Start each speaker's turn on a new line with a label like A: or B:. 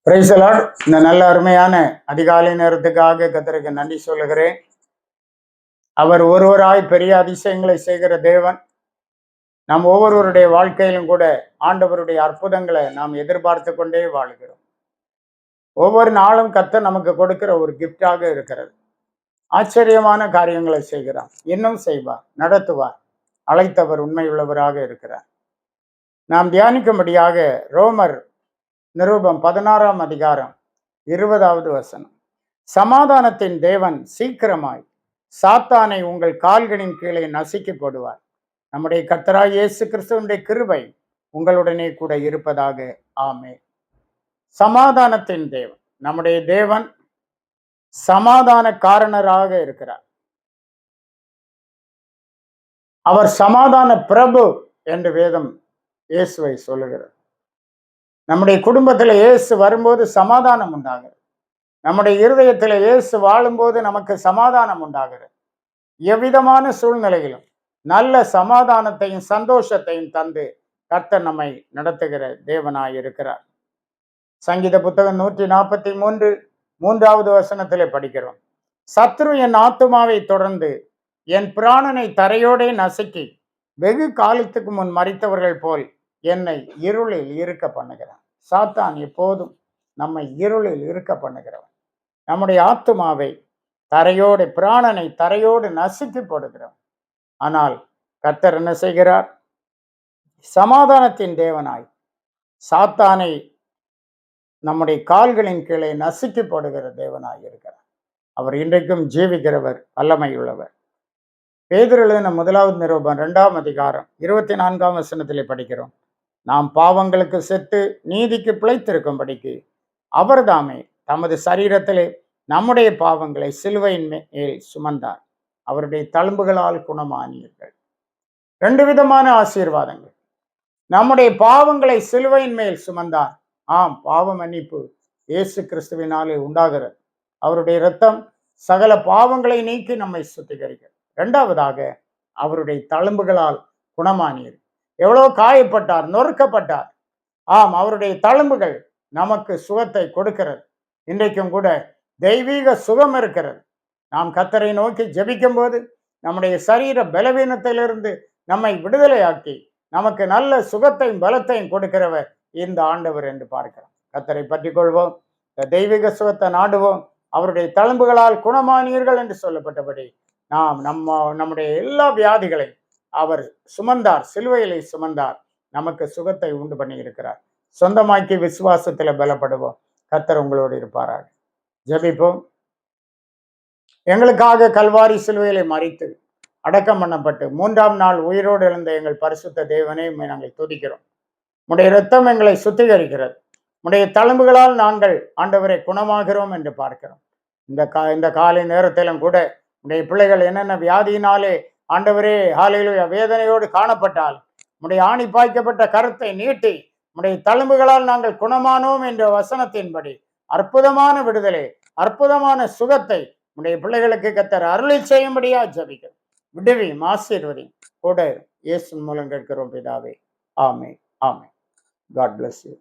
A: Praise the Lord. இந்த நல்ல அருமையான அதிகாலை நேரத்துக்காக கர்த்தருக்கு நன்றி சொல்லுகிறேன். அவர் ஒருவராய் பெரிய அதிசயங்களை செய்கிற தேவன். நம் ஒவ்வொருவருடைய வாழ்க்கையிலும் கூட ஆண்டவருடைய அற்புதங்களை நாம் எதிர்பார்த்து கொண்டே வாழ்கிறோம். ஒவ்வொரு நாளும் கர்த்தர் நமக்கு கொடுக்கிற ஒரு கிஃப்டாக இருக்கிறது. ஆச்சரியமான காரியங்களை செய்கிறார், இன்னும் செய்வார், நடத்துவார். அழைத்தவர் உண்மையுள்ளவராக இருக்கிறார். நாம் தியானிக்கும்படியாக ரோமர் நிருபம் 16ஆம் அதிகாரம் 20வது வசனம். சமாதானத்தின் தேவன் சீக்கிரமாய் சாத்தானை உங்கள் கால்களின் கீழே நசுக்கி போடுவார். நம்முடைய கர்த்தராகிய இயேசு கிறிஸ்துவினுடைய கிருபை உங்களுடனே கூட இருப்பதாக. ஆமென். சமாதானத்தின் தேவன், நம்முடைய தேவன் சமாதான காரணராக இருக்கிறார். அவர் சமாதான பிரபு என்று வேதம் இயேசுவை சொல்லுகிறது. நம்முடைய குடும்பத்தில் இயேசு வரும்போது சமாதானம் உண்டாகிறது. நம்முடைய இருதயத்தில் இயேசு வாழும்போது நமக்கு சமாதானம் உண்டாகிறது. எவ்விதமான சூழ்நிலையிலும் நல்ல சமாதானத்தையும் சந்தோஷத்தையும் தந்து கர்த்தர் நம்மை நடத்துகிற தேவனாய் இருக்கிறார். சங்கீத புத்தகம் 143 3வது வசனத்திலே படிக்கிறோம். சத்ரு என் ஆத்துமாவை தொடர்ந்து என் பிராணனை தரையோடே நசுக்கி வெகு காலத்துக்கு முன் மரித்தவர்கள் போல் என்னை இருளில் இருக்க பண்ணுகிறான். சாத்தான் எப்போதும் நம்மை இருளில் இருக்க பண்ணுகிறவன். நம்முடைய ஆத்துமாவை தரையோடு, பிராணனை தரையோடு நசுக்கி போடுகிறவன். ஆனால் கர்த்தர் என்ன செய்கிறார்? சமாதானத்தின் தேவனாய் சாத்தானை நம்முடைய கால்களின் கீழே நசுக்கி போடுகிற தேவனாய் இருக்கிறார். அவர் இன்றைக்கும் ஜீவிக்கிறவர், வல்லமையுள்ளவர். பேதுரு எழுதின 1வது நிருபம் 2ஆம் அதிகாரம் 24ஆம் வசனத்திலே படிக்கிறோம். நாம் பாவங்களுக்கு செத்து நீதிக்கு பிழைத்திருக்கும்படிக்கு அவர்தாமே தமது சரீரத்திலே நம்முடைய பாவங்களை சிலுவையின் மேல் சுமந்தார். அவருடைய தழும்புகளால் குணமானீர்கள். 2 விதமான ஆசீர்வாதங்கள். நம்முடைய பாவங்களை சிலுவையின் மேல் சுமந்தார். ஆம், பாவ மன்னிப்பு இயேசு கிறிஸ்துவினாலே உண்டாகிறது. அவருடைய இரத்தம் சகல பாவங்களை நீக்கி நம்மை சுத்திகரிக்கிறது. 2வதாக அவருடைய தழும்புகளால் குணமானீர். எவ்வளவு காயப்பட்டார், நொறுக்கப்பட்டார். ஆம், அவருடைய தழும்புகள் நமக்கு சுகத்தை கொடுக்கிறது. இன்றைக்கும் கூட தெய்வீக சுகம் இருக்கிறது. நாம் கர்த்தரை நோக்கி ஜெபிக்கும் போது நம்முடைய சரீர பலவீனத்திலிருந்து நம்மை விடுதலையாக்கி நமக்கு நல்ல சுகத்தையும் பலத்தையும் கொடுக்கிறவர் இந்த ஆண்டவர் என்று பார்க்கிறோம். கர்த்தரை பற்றி கொள்வோம், தெய்வீக சுகத்தை நாடுவோம். அவருடைய தழும்புகளால் குணமானீர்கள் என்று சொல்லப்பட்டபடி நாம் நம்முடைய எல்லா வியாதிகளையும் அவர் சுமந்தார், சிலுவையிலே சுமந்தார். நமக்கு சுகத்தை உண்டு பண்ணி இருக்கிறார். சொந்தமாக்கி விசுவாசத்தில் பலப்படுவோம். கர்த்தர் உங்களோடு இருப்பாராக. ஜெபிப்போம். எங்களுக்காக கல்வாரி சிலுவையிலே மரித்து அடக்கம் பண்ணப்பட்டு 3ஆம் நாள் உயிரோடு எழுந்த எங்கள் பரிசுத்த தேவனை நாங்கள் துதிக்கிறோம். உடைய இரத்தம் எங்களை சுத்திகரிக்கிறது. உடைய தழும்புகளால் நாங்கள் ஆண்டவரை குணமாகிறோம் என்று பார்க்கிறோம். இந்த காலை நேரத்திலும் கூட உடைய பிள்ளைகள் என்னென்ன வியாதியினாலே ஆண்டவரே ஹல்லேலூயா வேதனையோடு காணப்பட்டால் உடைய ஆணி பாய்க்கப்பட்ட கரத்தை நீட்டி உடைய தழும்புகளால் நாங்கள் குணமானோம் என்ற வசனத்தின்படி அற்புதமான விடுதலை, அற்புதமான சுகத்தை உடைய பிள்ளைகளுக்கு கர்த்தர் அருளை செய்யும்படியா ஜெபிக்கிறோம். விடுவியும் ஆசீர்வதியும் கூட இயேசு மூலம் கேட்கிறோம் பிதாவே. ஆமென். ஆமென். God bless you.